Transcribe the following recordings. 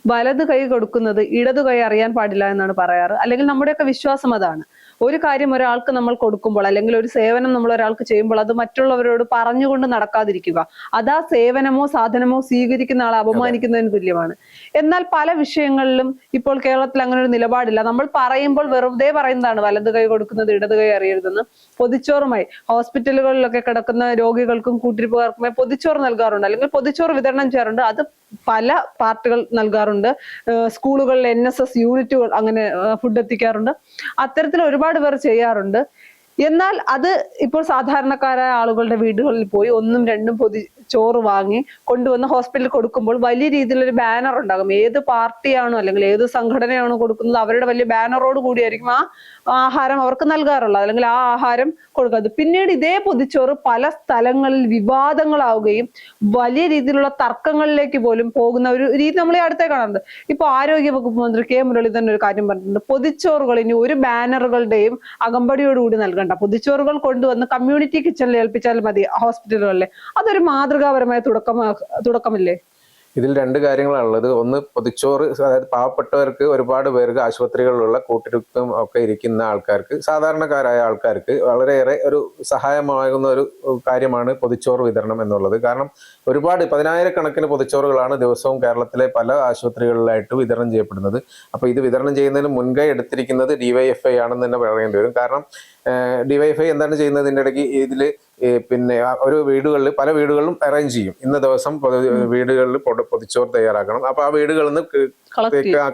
വലത് കൈ കൊടുക്കുന്നത് ഇടതു കൈ അറിയാൻ പാടില്ല എന്നാണ് പറയാറ്. അല്ലെങ്കിൽ നമ്മുടെയൊക്കെ വിശ്വാസം അതാണ്. ഒരു കാര്യം ഒരാൾക്ക് നമ്മൾ കൊടുക്കുമ്പോൾ അല്ലെങ്കിൽ ഒരു സേവനം നമ്മൾ ഒരാൾക്ക് ചെയ്യുമ്പോൾ അത് മറ്റുള്ളവരോട് പറഞ്ഞുകൊണ്ട് നടക്കാതിരിക്കുക, അതാ സേവനമോ സാധനമോ സ്വീകരിക്കുന്ന ആളെ അപമാനിക്കുന്നതിന് തുല്യമാണ്. എന്നാൽ പല വിഷയങ്ങളിലും ഇപ്പോൾ കേരളത്തിൽ അങ്ങനെ ഒരു നിലപാടില്ല. നമ്മൾ പറയുമ്പോൾ വെറുതെ പറയുന്നതാണ് വലത് കൈ കൊടുക്കുന്നത് ഇടത് കൈ അറിയരുതെന്ന്. പൊതിച്ചോറുമായി ഹോസ്പിറ്റലുകളിലൊക്കെ കിടക്കുന്ന രോഗികൾക്കും കൂട്ടിരിപ്പുകാർക്കുമായി പൊതിച്ചോറ് നൽകാറുണ്ട്, അല്ലെങ്കിൽ പൊതിച്ചോറ് വിതരണം ചെയ്യാറുണ്ട്. അത് പല പാർട്ടികൾ നൽകാറുണ്ട്. സ്കൂളുകളിൽ NSS യൂണിറ്റുകൾ അങ്ങനെ ഫുഡ് എത്തിക്കാറുണ്ട്. അത്തരത്തിൽ ഒരുപാട് പേർ ചെയ്യാറുണ്ട്. എന്നാൽ അത് ഇപ്പോൾ സാധാരണക്കാരായ ആളുകളുടെ വീടുകളിൽ പോയി 1ഉം 2ഉം ചോറ് വാങ്ങി കൊണ്ടുവന്ന് ഹോസ്പിറ്റലിൽ കൊടുക്കുമ്പോൾ വലിയ രീതിയിലൊരു ബാനർ ഉണ്ടാകും. ഏത് പാർട്ടിയാണോ അല്ലെങ്കിൽ ഏത് സംഘടനയാണോ കൊടുക്കുന്നത് അവരുടെ വലിയ ബാനറോട് കൂടിയായിരിക്കും ആ ആഹാരം അവർക്ക് നൽകാറുള്ളത്, അല്ലെങ്കിൽ ആ ആഹാരം കൊടുക്കുന്നത്. പിന്നീട് ഇതേ പൊതിച്ചോറ് പല സ്ഥലങ്ങളിൽ വിവാദങ്ങളാവുകയും വലിയ രീതിയിലുള്ള തർക്കങ്ങളിലേക്ക് പോലും പോകുന്ന ഒരു രീതി നമ്മൾ ഈ അടുത്തേ കാണുന്നുണ്ട്. ഇപ്പൊ ആരോഗ്യ വകുപ്പ് മന്ത്രി K. മുരളീധരൻ ഒരു കാര്യം പറഞ്ഞിട്ടുണ്ട്. പൊതിച്ചോറുകൾ ഇനി ഒരു ബാനറുകളുടെയും അകമ്പടിയോടുകൂടി നൽകണ്ട, പൊതിച്ചോറുകൾ കൊണ്ടുവന്ന് കമ്മ്യൂണിറ്റി കിച്ചണിൽ ഏൽപ്പിച്ചാൽ മതി ഹോസ്പിറ്റലുകളിലെ. അതൊരു മാതൃകാപരമായ തുടക്കമില്ലേ? ഇതിൽ രണ്ട് കാര്യങ്ങളാണുള്ളത്. ഒന്ന്, പൊതിച്ചോറ്, അതായത് പാവപ്പെട്ടവർക്ക്, ഒരുപാട് പേർക്ക് ആശുപത്രികളിലുള്ള കൂട്ടിരിപ്പും ഒക്കെ ഇരിക്കുന്ന ആൾക്കാർക്ക്, സാധാരണക്കാരായ ആൾക്കാർക്ക് വളരെയേറെ ഒരു സഹായമാകുന്ന ഒരു കാര്യമാണ് പൊതിച്ചോറ് വിതരണം എന്നുള്ളത്. കാരണം ഒരുപാട് 10,000-കണക്കിന് പൊതിച്ചോറുകളാണ് ദിവസവും കേരളത്തിലെ പല ആശുപത്രികളിലായിട്ട് വിതരണം ചെയ്യപ്പെടുന്നത്. അപ്പോൾ ഇത് വിതരണം ചെയ്യുന്നതിന് മുൻകൈ എടുത്തിരിക്കുന്നത് DYFI ആണെന്ന് തന്നെ പറയേണ്ടി വരും. കാരണം DYFI എന്താണ് ചെയ്യുന്നത്, ഇതിൻ്റെ ഇടയ്ക്ക് ഇതിൽ പിന്നെ ഒരു വീടുകളിൽ, പല വീടുകളിലും അറേഞ്ച് ചെയ്യും, ഇന്ന ദിവസം വീടുകളിൽ പൊതിച്ചോറ് തയ്യാറാക്കണം. അപ്പൊ ആ വീടുകളിൽ നിന്ന്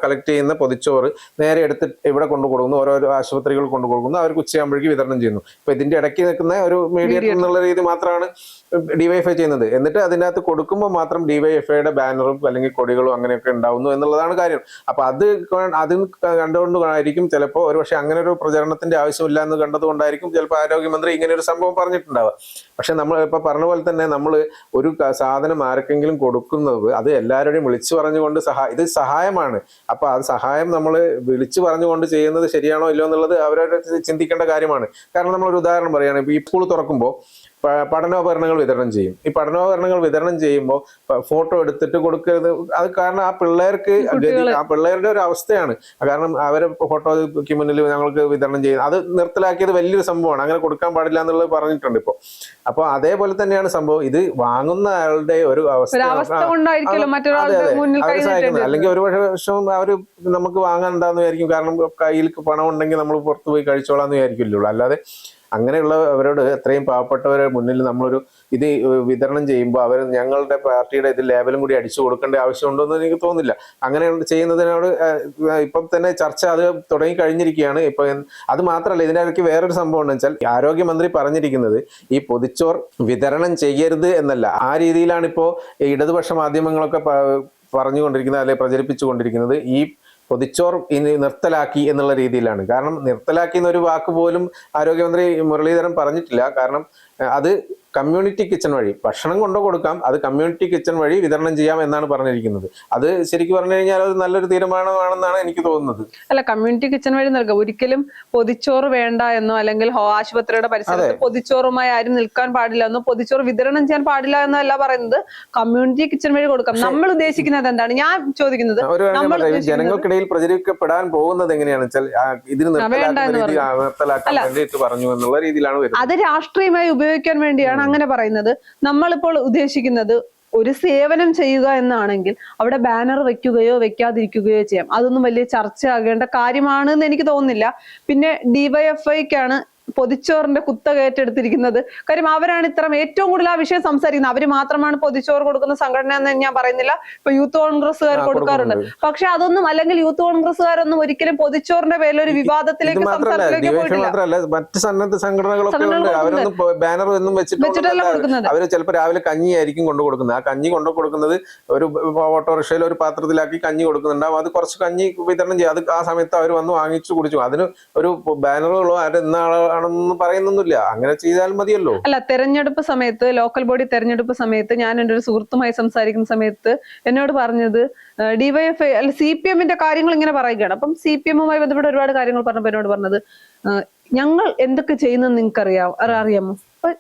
കളക്ട് ചെയ്യുന്ന പൊതിച്ചോറ് നേരെ എടുത്ത് ഇവിടെ കൊണ്ടു കൊടുക്കുന്നു, ഓരോരോ ആശുപത്രികൾ കൊണ്ടു കൊടുക്കുന്നു, അവർക്ക് ഉച്ചയാകുമ്പോഴേക്ക് വിതരണം ചെയ്യുന്നു. അപ്പൊ ഇതിന്റെ ഇടയ്ക്ക് നിൽക്കുന്ന ഒരു മീഡിയേറ്റർ എന്നുള്ള രീതി മാത്രമാണ് DYFI ചെയ്യുന്നത്. എന്നിട്ട് അതിനകത്ത് കൊടുക്കുമ്പോൾ മാത്രം DYFIയുടെ ബാനറും അല്ലെങ്കിൽ കൊടികളും അങ്ങനെയൊക്കെ ഉണ്ടാവുന്നു എന്നുള്ളതാണ് കാര്യം. അപ്പൊ അത് കണ്ടുകൊണ്ടായിരിക്കും ചിലപ്പോൾ, ഒരുപക്ഷെ അങ്ങനെ ഒരു പ്രചരണത്തിന്റെ ആവശ്യമില്ല എന്ന് കണ്ടതുകൊണ്ടായിരിക്കും ചിലപ്പോൾ ആരോഗ്യമന്ത്രി ഇങ്ങനെ ഒരു സംഭവം പറഞ്ഞിട്ടുണ്ടാവുക. പക്ഷെ നമ്മൾ ഇപ്പൊ പറഞ്ഞ പോലെ തന്നെ നമ്മൾ ഒരു സാധനം ആർക്കെങ്കിലും കൊടുക്കുന്നത് അത് എല്ലാവരുടെയും വിളിച്ചു പറഞ്ഞുകൊണ്ട് ഇത് സഹായമാണ്. അപ്പൊ അത് സഹായം നമ്മൾ വിളിച്ചു പറഞ്ഞുകൊണ്ട് ചെയ്യുന്നത് ശരിയാണോ ഇല്ലയോ എന്നുള്ളത് അവരവരെ ചിന്തിക്കേണ്ട കാര്യമാണ്. കാരണം നമ്മളൊരു ഉദാഹരണം പറയുകയാണ്, ഇപ്പൊ ഈ സ്കൂൾ തുറക്കുമ്പോൾ പഠനോപകരണങ്ങൾ വിതരണം ചെയ്യും. ഈ പഠനോപകരണങ്ങൾ വിതരണം ചെയ്യുമ്പോൾ ഫോട്ടോ എടുത്തിട്ട് കൊടുക്കരുത്. അത് കാരണം ആ പിള്ളേരുടെ ഒരു അവസ്ഥയാണ്. കാരണം അവരെ ഫോട്ടോയ്ക്ക് മുന്നിൽ ഞങ്ങൾക്ക് വിതരണം ചെയ്യും, അത് നിർത്തലാക്കിയത് വലിയൊരു സംഭവമാണ്. അങ്ങനെ കൊടുക്കാൻ പാടില്ല എന്നുള്ളത് പറഞ്ഞിട്ടുണ്ട് ഇപ്പോൾ. അപ്പൊ അതേപോലെ തന്നെയാണ് സംഭവം. ഇത് വാങ്ങുന്ന ആളുടെ ഒരു അവസ്ഥ, അല്ലെങ്കിൽ ഒരു വർഷം അവര് നമുക്ക് വാങ്ങാൻ എന്താന്ന് വിചാരിക്കും. കാരണം കയ്യിൽ പണം ഉണ്ടെങ്കിൽ നമ്മൾ പുറത്തു പോയി കഴിച്ചോളാന്ന് വിചാരിക്കില്ലല്ലോ. അല്ലാതെ അങ്ങനെയുള്ള അവരോട്, എത്രയും പാവപ്പെട്ടവരെ മുന്നിൽ നമ്മളൊരു ഇത് വിതരണം ചെയ്യുമ്പോൾ അവർ ഞങ്ങളുടെ പാർട്ടിയുടെ ഇത് ലേബലും കൂടി അടിച്ചു കൊടുക്കേണ്ട ആവശ്യമുണ്ടോ എന്ന് എനിക്ക് തോന്നുന്നില്ല. അങ്ങനെ ചെയ്യുന്നതിനോട് ഇപ്പം തന്നെ ചർച്ച അത് തുടങ്ങി കഴിഞ്ഞിരിക്കുകയാണ്. ഇപ്പൊ അത് മാത്രമല്ല, ഇതിനിടയ്ക്ക് വേറൊരു സംഭവം എന്ന് വെച്ചാൽ, ആരോഗ്യമന്ത്രി പറഞ്ഞിരിക്കുന്നത് ഈ പൊതിച്ചോർ വിതരണം ചെയ്യരുത് എന്നല്ല. ആ രീതിയിലാണ് ഇപ്പോൾ ഇടതുപക്ഷ മാധ്യമങ്ങളൊക്കെ പറഞ്ഞുകൊണ്ടിരിക്കുന്നത്, അല്ലെങ്കിൽ പ്രചരിപ്പിച്ചുകൊണ്ടിരിക്കുന്നത്. ഈ പൊതിച്ചോർ ഇനി നിർത്തലാക്കി എന്നുള്ള രീതിയിലാണ്. കാരണം നിർത്തലാക്കി എന്നൊരു വാക്ക് പോലും ആരോഗ്യമന്ത്രി മുരളീധരൻ പറഞ്ഞിട്ടില്ല. കാരണം അത് കമ്മ്യൂണിറ്റി കിച്ചൺ വഴി ഭക്ഷണം കൊണ്ടു കൊടുക്കാം, അത് കമ്മ്യൂണിറ്റി കിച്ചൺ വഴി വിതരണം ചെയ്യാം എന്നാണ് പറഞ്ഞിരിക്കുന്നത്. അത് ശരിക്കും പറഞ്ഞു കഴിഞ്ഞാൽ അത് നല്ലൊരു തീരുമാനമാണെന്നാണ് എനിക്ക് തോന്നുന്നത്. അല്ല, കമ്മ്യൂണിറ്റി കിച്ചൺ വഴി നൽകാം. ഒരിക്കലും പൊതിച്ചോറ് വേണ്ട എന്നോ, അല്ലെങ്കിൽ ആശുപത്രിയുടെ പരിസരത്ത് പൊതിച്ചോറുമായി ആരും നിൽക്കാൻ പാടില്ല എന്നോ, പൊതിച്ചോറ് വിതരണം ചെയ്യാൻ പാടില്ല എന്നോ അല്ല പറയുന്നത്. കമ്മ്യൂണിറ്റി കിച്ചൺ വഴി കൊടുക്കാം. നമ്മൾ ഉദ്ദേശിക്കുന്നത് എന്താണ്, ഞാൻ ചോദിക്കുന്നത്, ജനങ്ങൾക്കിടയിൽ പ്രചരിക്കപ്പെടാൻ പോകുന്നത് എങ്ങനെയാണെന്ന് വെച്ചാൽ ഇതിന് നിർത്തലാക്കാൻ വേണ്ടിയിട്ട് പറഞ്ഞു എന്നുള്ള രീതിയിലാണ് വരുന്നത്. അത് രാഷ്ട്രീയമായി ഉപയോഗിക്കാൻ വേണ്ടിയാണ് അങ്ങനെ പറയുന്നത്. നമ്മളിപ്പോൾ ഉദ്ദേശിക്കുന്നത് ഒരു സേവനം ചെയ്യുക എന്നാണെങ്കിൽ അവിടെ ബാനർ വെക്കുകയോ വെക്കാതിരിക്കുകയോ ചെയ്യാം. അതൊന്നും വലിയ ചർച്ചയാകേണ്ട കാര്യമാണെന്ന് എനിക്ക് തോന്നുന്നില്ല. പിന്നെ DYFIക്കാണ് പൊതിച്ചോറിന്റെ കുത്തക ഏറ്റെടുത്തിരിക്കുന്നത്. കാര്യം അവരാണ് ഏറ്റവും കൂടുതൽ ആ വിഷയം സംസാരിക്കുന്നത്. അവര് മാത്രമാണ് പൊതിച്ചോറ് കൊടുക്കുന്ന സംഘടന എന്ന് ഞാൻ പറയുന്നില്ല. ഇപ്പൊ യൂത്ത് കോൺഗ്രസ്സുകാർ കൊടുക്കാറുണ്ട്. പക്ഷെ അതൊന്നും, അല്ലെങ്കിൽ യൂത്ത് കോൺഗ്രസ്സുകാരൊന്നും ഒരിക്കലും പൊതിച്ചോറിന്റെ പേരിൽ ഒരു വിവാദത്തിലേക്ക് സംസാരത്തിലേക്ക് പോയിട്ടില്ല. മറ്റ് സന്നദ്ധ സംഘടനകളൊക്കെ അവരൊന്നും ബാനർ ഒന്നും വെച്ചിട്ടല്ല കൊടുക്കുന്നത്. അവര് ചിലപ്പോൾ രാവിലെ കഞ്ഞി ആയിരിക്കും കൊണ്ടു കൊടുക്കുന്നത്. ആ കഞ്ഞി കൊണ്ടു കൊടുക്കുന്നത് ഒരു ഓട്ടോറിക്ഷയിൽ ഒരു പാത്രത്തിലാക്കി കഞ്ഞി കൊടുക്കുന്നുണ്ടാവും. അത് കുറച്ച് കഞ്ഞി വിതരണം ചെയ്യും. അത് ആ സമയത്ത് അവർ വന്ന് വാങ്ങിച്ചു കുടിച്ചു. അതിന് ഒരു ബാനറുകളോ ആണെന്ന് പറയുന്നൊന്നുമില്ല. അങ്ങനെ ചെയ്താൽ മതിയല്ലോ. അല്ല, തെരഞ്ഞെടുപ്പ് സമയത്ത്, ലോക്കൽ ബോഡി തെരഞ്ഞെടുപ്പ് സമയത്ത് ഞാൻ എൻ്റെ ഒരു സുഹൃത്തുമായി സംസാരിക്കുന്ന സമയത്ത് എന്നോട് പറഞ്ഞത് DYFI അല്ല CPM-ന്റെ കാര്യങ്ങൾ ഇങ്ങനെ പറയുകയാണ്. അപ്പം CPM-മായി ബന്ധപ്പെട്ട ഒരുപാട് കാര്യങ്ങൾ പറഞ്ഞപ്പോൾ എന്നോട് പറഞ്ഞത്, ഞങ്ങൾ എന്തൊക്കെ ചെയ്യുന്നത് നിങ്ങൾക്ക് അറിയാമോ? അപ്പൊ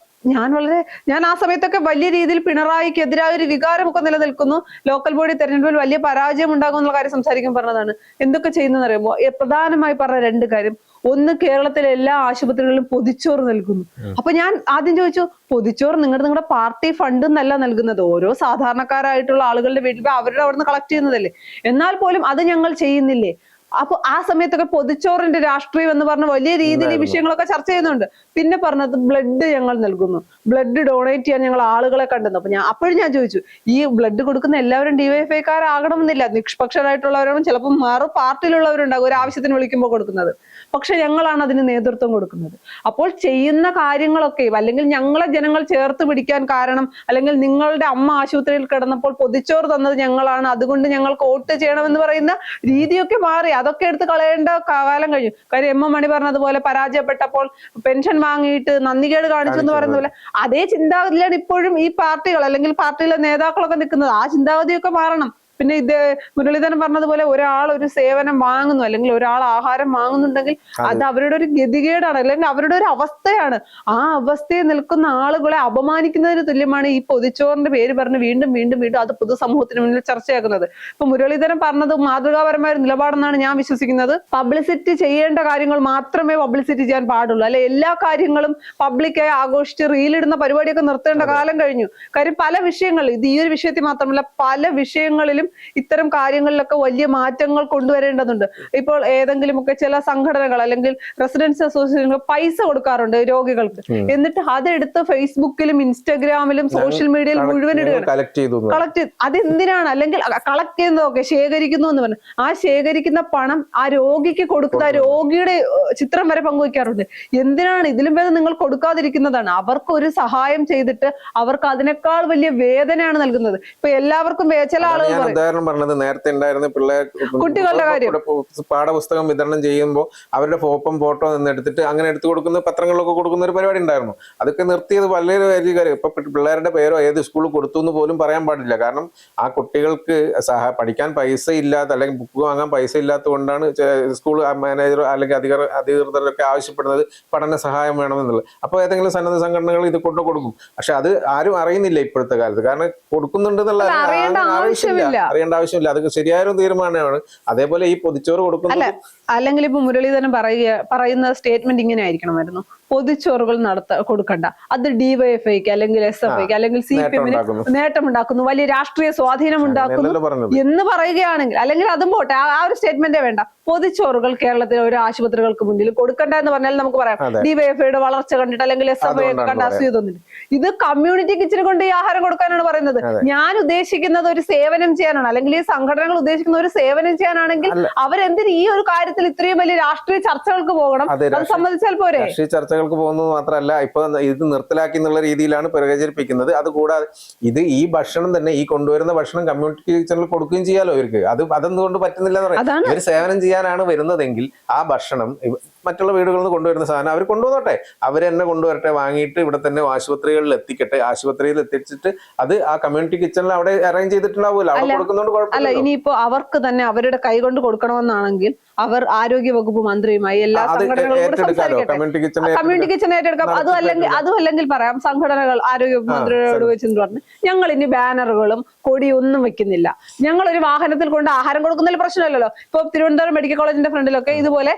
ഞാൻ ആ സമയത്തൊക്കെ വലിയ രീതിയിൽ പിണറായിക്ക് എതിരായ ഒരു വികാരമൊക്കെ നിലനിൽക്കുന്നു. ലോക്കൽ ബോഡി തെരഞ്ഞെടുപ്പിൽ വലിയ പരാജയം ഉണ്ടാകും എന്നുള്ള കാര്യം സംസാരിക്കാൻ പറഞ്ഞതാണ്. എന്തൊക്കെ ചെയ്യുന്നതെന്ന് അറിയുമ്പോൾ പ്രധാനമായി പറഞ്ഞ 2 കാര്യം. ഒന്ന്, കേരളത്തിലെ എല്ലാ ആശുപത്രികളിലും പൊതിച്ചോറ് നൽകുന്നു. അപ്പൊ ഞാൻ ആദ്യം ചോദിച്ചു, പൊതിച്ചോറ് നിങ്ങളുടെ പാർട്ടി ഫണ്ട് എന്നല്ല നൽകുന്നത്, ഓരോ സാധാരണക്കാരായിട്ടുള്ള ആളുകളുടെ വീട്ടിൽ അവരുടെ അവിടെ നിന്ന് കളക്ട് ചെയ്യുന്നതല്ലേ, എന്നാൽ പോലും അത് ഞങ്ങൾ ചെയ്യുന്നില്ലേ? അപ്പൊ ആ സമയത്തൊക്കെ പൊതിച്ചോറിന്റെ രാഷ്ട്രീയം എന്ന് പറഞ്ഞ വലിയ രീതിയിൽ ഈ വിഷയങ്ങളൊക്കെ ചർച്ച ചെയ്യുന്നുണ്ട്. പിന്നെ പറഞ്ഞത് ബ്ലഡ് ഞങ്ങൾ നൽകുന്നു, ബ്ലഡ് ഡൊണേറ്റ് ചെയ്യാൻ ഞങ്ങൾ ആളുകളെ കണ്ടെന്നു. അപ്പൊ അപ്പോഴും ഞാൻ ചോദിച്ചു, ഈ ബ്ലഡ് കൊടുക്കുന്ന എല്ലാവരും ഡിവൈഎഫ്ഐക്കാരാകണമെന്നില്ല, നിഷ്പക്ഷരായിട്ടുള്ളവരാണ്, ചിലപ്പോൾ മറു പാർട്ടിയിലുള്ളവരുണ്ടാകും ഒരു ആവശ്യത്തിന് വിളിക്കുമ്പോൾ കൊടുക്കുന്നത്. പക്ഷെ ഞങ്ങളാണ് അതിന് നേതൃത്വം കൊടുക്കുന്നത്. അപ്പോൾ ചെയ്യുന്ന കാര്യങ്ങളൊക്കെ അല്ലെങ്കിൽ ഞങ്ങളെ ജനങ്ങൾ ചേർത്ത് പിടിക്കാൻ കാരണം, അല്ലെങ്കിൽ നിങ്ങളുടെ അമ്മ ആശുപത്രിയിൽ കിടന്നപ്പോൾ പൊതിച്ചോറ് തന്നത് ഞങ്ങളാണ്, അതുകൊണ്ട് ഞങ്ങൾക്ക് വോട്ട് ചെയ്യണമെന്ന് പറയുന്ന രീതിയൊക്കെ മാറി. അതൊക്കെ എടുത്ത് കളയേണ്ട കാലം കഴിഞ്ഞു. കാര്യം എം എം മണി പറഞ്ഞതുപോലെ പരാജയപ്പെട്ടപ്പോൾ പെൻഷൻ വാങ്ങിയിട്ട് നന്ദികേട് കാണിച്ചു എന്ന് പറയുന്ന പോലെ അതേ ചിന്താഗതിയിലാണ് ഇപ്പോഴും ഈ പാർട്ടികൾ അല്ലെങ്കിൽ പാർട്ടിയിലെ നേതാക്കളൊക്കെ നിൽക്കുന്നത്. ആ ചിന്താഗതിയൊക്കെ മാറണം. പിന്നെ മുരളീധരൻ പറഞ്ഞതുപോലെ ഒരാൾ ഒരു സേവനം വാങ്ങുന്നു അല്ലെങ്കിൽ ഒരാൾ ആഹാരം വാങ്ങുന്നുണ്ടെങ്കിൽ അത് അവരുടെ ഒരു ഗതികേടാണ്, അല്ലെങ്കിൽ അവരുടെ ഒരു അവസ്ഥയാണ്. ആ അവസ്ഥയിൽ നിൽക്കുന്ന ആളുകളെ അപമാനിക്കുന്നതിന് തുല്യമാണ് ഈ പൊതിച്ചോറിന്റെ പേര് പറഞ്ഞ് വീണ്ടും വീണ്ടും വീണ്ടും അത് പൊതുസമൂഹത്തിന് മുന്നിൽ ചർച്ചയാക്കുന്നത്. ഇപ്പൊ മുരളീധരൻ പറഞ്ഞത് മാതൃകാപരമായ ഒരു നിലപാടെന്നാണ് ഞാൻ വിശ്വസിക്കുന്നത്. പബ്ലിസിറ്റി ചെയ്യേണ്ട കാര്യങ്ങൾ മാത്രമേ പബ്ലിസിറ്റി ചെയ്യാൻ പാടുള്ളൂ, അല്ലെ എല്ലാ കാര്യങ്ങളും പബ്ലിക്കായി ആഘോഷിച്ച് റീലിടുന്ന പരിപാടിയൊക്കെ നിർത്തേണ്ട കാലം കഴിഞ്ഞു. കാര്യം പല വിഷയങ്ങളിൽ, ഇത് ഈ ഒരു വിഷയത്തിൽ മാത്രമല്ല പല വിഷയങ്ങളിലും ഇത്തരം കാര്യങ്ങളിലൊക്കെ വലിയ മാറ്റങ്ങൾ കൊണ്ടുവരേണ്ടതുണ്ട്. ഇപ്പോൾ ഏതെങ്കിലുമൊക്കെ ചില സംഘടനകൾ അല്ലെങ്കിൽ റെസിഡൻസ് അസോസിയേഷനുകൾ പൈസ കൊടുക്കാറുണ്ട് രോഗികൾക്ക്, എന്നിട്ട് അതെടുത്ത് ഫേസ്ബുക്കിലും ഇൻസ്റ്റഗ്രാമിലും സോഷ്യൽ മീഡിയയിൽ മുഴുവൻ ഇടുകയാണ്. കളക്ട് അതെന്തിനാണ്? അല്ലെങ്കിൽ കളക്ട് ചെയ്യുന്നതൊക്കെ ശേഖരിക്കുന്നു എന്ന് പറഞ്ഞു, ആ ശേഖരിക്കുന്ന പണം ആ രോഗിക്ക് കൊടുക്കുന്ന ആ രോഗിയുടെ ചിത്രം വരെ പങ്കുവയ്ക്കാറുണ്ട്. എന്തിനാണ്? ഇതിലും ഭേദം നിങ്ങൾ കൊടുക്കാതിരിക്കുന്നതാണ്. അവർക്ക് ഒരു സഹായം ചെയ്തിട്ട് അവർക്ക് അതിനേക്കാൾ വലിയ വേദനയാണ് നൽകുന്നത്. ഇപ്പൊ എല്ലാവർക്കും ചില ആളുകൾ ഉദാഹരണം പറഞ്ഞത് നേരത്തെ ഉണ്ടായിരുന്ന കുട്ടികളുടെ കാര്യം, പാഠപുസ്തകം വിതരണം ചെയ്യുമ്പോൾ അവരുടെ ഫോട്ടോ എടുത്തിട്ട് അങ്ങനെ എടുത്തു കൊടുക്കുന്ന പത്രങ്ങളിലൊക്കെ കൊടുക്കുന്ന ഒരു പരിപാടി ഉണ്ടായിരുന്നു. അതൊക്കെ നിർത്തിയത് വളരെ വലിയ കാര്യം. ഇപ്പൊ പിള്ളേരുടെ പേരോ ഏത് സ്കൂളിൽ കൊടുത്തു എന്ന് പോലും പറയാൻ പാടില്ല. കാരണം ആ കുട്ടികൾക്ക് പഠിക്കാൻ പൈസ ഇല്ലാത്ത അല്ലെങ്കിൽ ബുക്ക് വാങ്ങാൻ പൈസ ഇല്ലാത്തത് കൊണ്ടാണ് സ്കൂൾ മാനേജർ അല്ലെങ്കിൽ അധികൃതരൊക്കെ ആവശ്യപ്പെടുന്നത് പഠന സഹായം വേണമെന്നുള്ളത്. അപ്പോൾ ഏതെങ്കിലും സന്നദ്ധ സംഘടനകൾ ഇത് കൊണ്ടു കൊടുക്കും. പക്ഷെ അത് ആരും അറിയുന്നില്ല ഇപ്പോഴത്തെ കാലത്ത്. കാരണം കൊടുക്കുന്നുണ്ട് എന്നുള്ള അറിയേണ്ട ആവശ്യമില്ല. അത് ശരിയായ ഒരു തീരുമാനമാണ്. അതേപോലെ ഈ പൊതിച്ചോറ് കൊടുക്കുന്നത് അല്ലെങ്കിൽ ഇപ്പൊ മുരളീധരൻ പറയുന്ന സ്റ്റേറ്റ്മെന്റ് ഇങ്ങനെ ആയിരിക്കണമായിരുന്നു, പൊതിച്ചോറുകൾ കൊടുക്കണ്ട, അത് ഡിവൈഎഫ്ഐക്ക് അല്ലെങ്കിൽ SFIക്ക് അല്ലെങ്കിൽ CPM നേട്ടമുണ്ടാക്കുന്നു, വലിയ രാഷ്ട്രീയ സ്വാധീനം ഉണ്ടാക്കുന്നു എന്ന് പറയുകയാണെങ്കിൽ, അല്ലെങ്കിൽ അതും പോട്ടെ, ആ ഒരു സ്റ്റേറ്റ്മെന്റേ വേണ്ട. പൊതിച്ചോറുകൾ കേരളത്തിലെ ഒരു ആശുപത്രികൾക്ക് മുന്നിൽ കൊടുക്കണ്ട എന്ന് പറഞ്ഞാൽ നമുക്ക് പറയാം ഡിവൈഎഫ്ഐയുടെ വളർച്ച കണ്ടിട്ട് അല്ലെങ്കിൽ SFI ഒക്കെ കണ്ട് അസൂയ തോന്നിട്ട്. ഇത് കമ്മ്യൂണിറ്റി കിച്ചൺ കൊണ്ട് ഈ ആഹാരം കൊടുക്കാനാണ് പറയുന്നത്. ഞാൻ ഉദ്ദേശിക്കുന്നത് ഒരു സേവനം ചെയ്യാനാണ്, അല്ലെങ്കിൽ ഈ സംഘടനകൾ ഉദ്ദേശിക്കുന്ന ഒരു സേവനം ചെയ്യാനാണെങ്കിൽ അവരെന്തിന് ഈ ഒരു കാര്യത്തിൽ ഇത്രയും വലിയ രാഷ്ട്രീയ ചർച്ചകൾക്ക് പോകണം? അത് സംബന്ധിച്ചാൽ പോരെ. രാഷ്ട്രീയ ചർച്ചകൾക്ക് പോകുന്നത് മാത്രമല്ല, ഇപ്പൊ ഇത് നിർത്തലാക്കി എന്നുള്ള രീതിയിലാണ് പ്രചരിപ്പിക്കുന്നത്. അതുകൂടാതെ ഈ ഭക്ഷണം തന്നെ, ഈ കൊണ്ടുവരുന്ന ഭക്ഷണം കമ്മ്യൂണിറ്റി കിച്ചണിൽ കൊടുക്കുകയും ചെയ്യാലോ ഇവർക്ക്. അതെന്തുകൊണ്ട് പറ്റുന്നില്ല എന്ന് പറയാം. ഇവർ സേവനം ചെയ്യാനാണ് വരുന്നതെങ്കിൽ ആ ഭക്ഷണം മറ്റുള്ള വീടുകളിൽ നിന്ന് കൊണ്ടുവരുന്ന സാധനം അവർ കൊണ്ടുവന്നോട്ടെ, അവർ തന്നെ കൊണ്ടുവരട്ടെ, വാങ്ങിയിട്ട് ഇവിടെ തന്നെ ആശുപത്രികളിൽ എത്തിക്കട്ടെ. ആശുപത്രിയിൽ എത്തിച്ചിട്ട് അത് ആ കമ്മ്യൂണിറ്റി കിച്ചണിൽ അവിടെ അറേഞ്ച് ചെയ്തിട്ടുണ്ടാവുമല്ലോ, അവിടെ കൊടുക്കുന്നതുകൊണ്ട് കുഴപ്പമില്ല. ഇനിയിപ്പോ അവർക്ക് തന്നെ അവരുടെ കൈ കൊണ്ട് കൊടുക്കണമെന്നാണെങ്കിൽ അവർ ആരോഗ്യ വകുപ്പ് മന്ത്രിയുമായി എല്ലാ സംഘടനകളും കമ്മ്യൂണിറ്റി കിച്ചൺ ഏറ്റെടുക്കാം. അതുമല്ലെങ്കിൽ പറയാം, സംഘടനകൾ ആരോഗ്യ വകുപ്പ് മന്ത്രിയോട് വെച്ചെന്ന് പറഞ്ഞു, ഞങ്ങൾ ഇനി ബാനറുകളും കൊടിയൊന്നും വെക്കുന്നില്ല, ഞങ്ങൾ ഒരു വാഹനത്തിൽ കൊണ്ട് ആഹാരം കൊടുക്കുന്നതിൽ പ്രശ്നമല്ലല്ലോ. ഇപ്പൊ തിരുവനന്തപുരം മെഡിക്കൽ കോളേജിന്റെ ഫ്രണ്ടിലൊക്കെ ഇതുപോലെ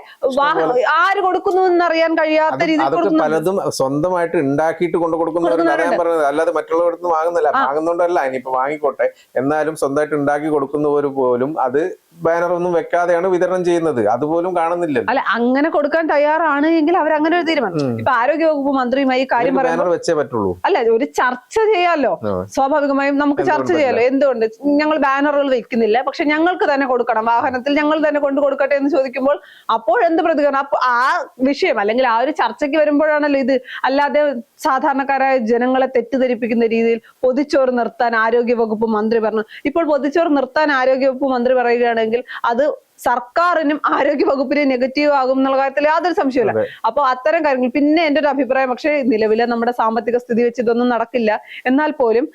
ആര് കൊടുക്കുന്നു എന്നറിയാൻ കഴിയാത്ത രീതിയിൽ പലതും സ്വന്തമായിട്ട് ഉണ്ടാക്കിയിട്ട് കൊണ്ട് കൊടുക്കുന്നവർ, അല്ലാതെ മറ്റുള്ളവർക്ക് വാങ്ങുന്നില്ല. വാങ്ങുന്നോണ്ടല്ല, ഇനിയിപ്പോ വാങ്ങിക്കോട്ടെ, എന്നാലും സ്വന്തമായിട്ട് ഉണ്ടാക്കി കൊടുക്കുന്നവർ പോലും അത് ബാനർ ഒന്നും വെക്കാതെയാണ് വിതരണം ചെയ്യുന്നത്. അതുപോലും കാണുന്നില്ല. അല്ല, അങ്ങനെ കൊടുക്കാൻ തയ്യാറാണ് എങ്കിൽ അവർ അങ്ങനെ ഒരു തീരുമാനം. ഇപ്പൊ ആരോഗ്യവകുപ്പ് മന്ത്രിയുമായി കാര്യം ബാനർ വെച്ചേ പറ്റുള്ളൂ. അല്ല, ഒരു ചർച്ച ചെയ്യാലോ, സ്വാഭാവികമായും നമുക്ക് ചർച്ച ചെയ്യാലോ. എന്തുകൊണ്ട് ഞങ്ങൾ ബാനറുകൾ വെക്കുന്നില്ല, പക്ഷെ ഞങ്ങൾക്ക് തന്നെ കൊടുക്കണം, വാഹനത്തിൽ ഞങ്ങൾ തന്നെ കൊണ്ടു കൊടുക്കട്ടെ എന്ന് ചോദിക്കുമ്പോൾ അപ്പോൾ എന്ത് പ്രതികരണം? അപ്പൊ ആ വിഷയം അല്ലെങ്കിൽ ആ ഒരു ചർച്ചയ്ക്ക് വരുമ്പോഴാണല്ലോ ഇത്. അല്ലാതെ സാധാരണക്കാരായ ജനങ്ങളെ തെറ്റിദ്ധരിപ്പിക്കുന്ന രീതിയിൽ പൊതിച്ചോറ് നിർത്താൻ ആരോഗ്യവകുപ്പ് മന്ത്രി പറഞ്ഞു. ഇപ്പോൾ പൊതിച്ചോറ് നിർത്താൻ ആരോഗ്യവകുപ്പ് മന്ത്രി പറയുകയാണെങ്കിൽ അത് സർക്കാരിനും ആരോഗ്യ വകുപ്പിനും നെഗറ്റീവ് ആകും എന്നുള്ള കാര്യത്തിൽ യാതൊരു സംശയമില്ല. അപ്പൊ അത്തരം കാര്യങ്ങൾ പിന്നെ എന്റെ ഒരു അഭിപ്രായം, പക്ഷേ നിലവിലെ നമ്മുടെ സാമ്പത്തിക സ്ഥിതി വെച്ച് ഇതൊന്നും നടക്കില്ല. എന്നാൽ പോലും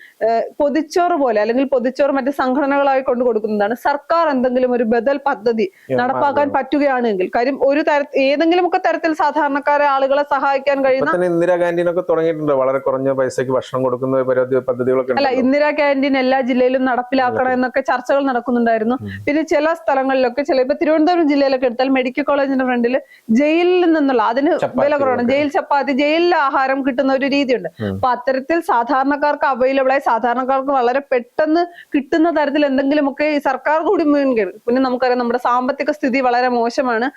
പൊതിച്ചോറ് പോലെ അല്ലെങ്കിൽ പൊതിച്ചോറ് മറ്റ് സംഘടനകളായി കൊണ്ടു കൊടുക്കുന്നതാണ്. സർക്കാർ എന്തെങ്കിലും ഒരു ബദൽ പദ്ധതി നടപ്പാക്കാൻ പറ്റുകയാണെങ്കിൽ, കാര്യം ഒരു ഏതെങ്കിലും ഒക്കെ തരത്തിൽ സാധാരണക്കാരെ ആളുകളെ സഹായിക്കാൻ കഴിയുന്ന ഇന്ദിരാ ക്യാൻറ്റീനൊക്കെ തുടങ്ങിയിട്ടുണ്ട്. വളരെ കുറഞ്ഞ പൈസക്ക് ഭക്ഷണം കൊടുക്കുന്ന പദ്ധതികളൊക്കെ. അല്ല, ഇന്ദിരാ ക്യാൻറ്റീൻ എല്ലാ ജില്ലയിലും നടപ്പിലാക്കണം എന്നൊക്കെ ചർച്ചകൾ നടക്കുന്നുണ്ടായിരുന്നു. പിന്നെ ചില സ്ഥലങ്ങളിലൊക്കെ ഇപ്പൊ തിരുവനന്തപുരം ജില്ലയിലൊക്കെ എടുത്താൽ മെഡിക്കൽ കോളേജിന്റെ ഫ്രണ്ടിൽ ജയിലിൽ നിന്നുള്ള അതിന് വില കുറവാണ്, ജയിൽ ചപ്പാത്തി, ജയിലിലെ ആഹാരം കിട്ടുന്ന ഒരു രീതിയുണ്ട്. അപ്പൊ അത്തരത്തിൽ സാധാരണക്കാർക്ക് അവൈലബിൾ ആയി സാധാരണക്കാർക്ക് വളരെ പെട്ടെന്ന് കിട്ടുന്ന തരത്തിൽ എന്തെങ്കിലുമൊക്കെ ഈ സർക്കാർ കൂടി മുൻകൈ. പിന്നെ നമുക്കറിയാം നമ്മുടെ സാമ്പത്തിക സ്ഥിതി വളരെ മോശമാണ്.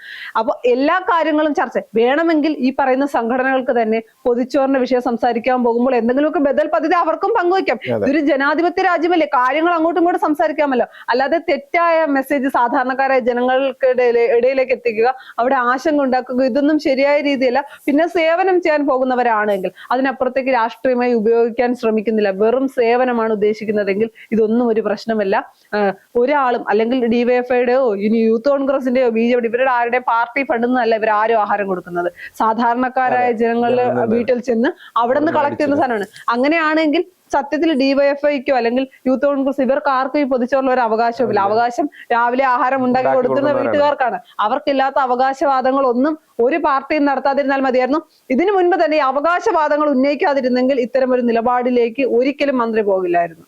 അപ്പൊ എല്ലാ കാര്യങ്ങളും ചർച്ച വേണമെങ്കിൽ ഈ പറയുന്ന സംഘടനകൾക്ക് തന്നെ പൊതിച്ചോറിന്റെ വിഷയം സംസാരിക്കാൻ പോകുമ്പോൾ എന്തെങ്കിലുമൊക്കെ ബദൽ പദ്ധതി അവർക്കും പങ്കുവയ്ക്കാം. ഇതൊരു ജനാധിപത്യ രാജ്യമല്ലേ, കാര്യങ്ങൾ അങ്ങോട്ടും ഇങ്ങോട്ടും സംസാരിക്കാമല്ലോ. അല്ലാതെ തെറ്റായ മെസ്സേജ് സാധാരണക്കാരായ ജനങ്ങൾക്ക് ഇടയിലേക്ക് എത്തിക്കുക, അവിടെ ആശങ്ക ഉണ്ടാക്കുക, ഇതൊന്നും ശരിയായ രീതിയല്ല. പിന്നെ സേവനം ചെയ്യാൻ പോകുന്നവരാണെങ്കിൽ അതിനപ്പുറത്തേക്ക് രാഷ്ട്രീയമായി ഉപയോഗിക്കാൻ ശ്രമിക്കുന്നില്ല, വെറും സേവനമാണ് ഉദ്ദേശിക്കുന്നതെങ്കിൽ ഇതൊന്നും ഒരു പ്രശ്നമല്ല. ഒരാളും അല്ലെങ്കിൽ ഡിവൈഎഫ്ഐയുടെയോ ഇനി യൂത്ത് കോൺഗ്രസിന്റെയോ BJP ഇവരുടെ ആരുടെ പാർട്ടി ഫണ്ടിൽ നിന്നല്ല ഇവരാരും ആഹാരം കൊടുക്കുന്നത്. സാധാരണക്കാരായ ജനങ്ങളുടെ വീട്ടിൽ ചെന്ന് അവിടെ നിന്ന് കളക്ട് ചെയ്യുന്ന സാധനമാണ്. അങ്ങനെയാണെങ്കിൽ സത്യത്തിൽ ഡിവൈഎഫ്ഐക്കോ അല്ലെങ്കിൽ യൂത്ത് കോൺഗ്രസ് ഇവർക്ക് ആർക്കും ഈ പൊതിച്ചോറിൽ ഒരു അവകാശവുമില്ല. അവകാശം രാവിലെ ആഹാരം ഉണ്ടാക്കി കൊടുക്കുന്ന വീട്ടുകാർക്കാണ്. അവർക്കില്ലാത്ത അവകാശവാദങ്ങളൊന്നും ഒരു പാർട്ടിയും നടത്താതിരുന്നാൽ മതിയായിരുന്നു. ഇതിനു മുൻപ് തന്നെ ഈ അവകാശവാദങ്ങൾ ഉന്നയിക്കാതിരുന്നെങ്കിൽ ഇത്തരം ഒരു നിലപാടിലേക്ക് ഒരിക്കലും മന്ത്രി പോകില്ലായിരുന്നു.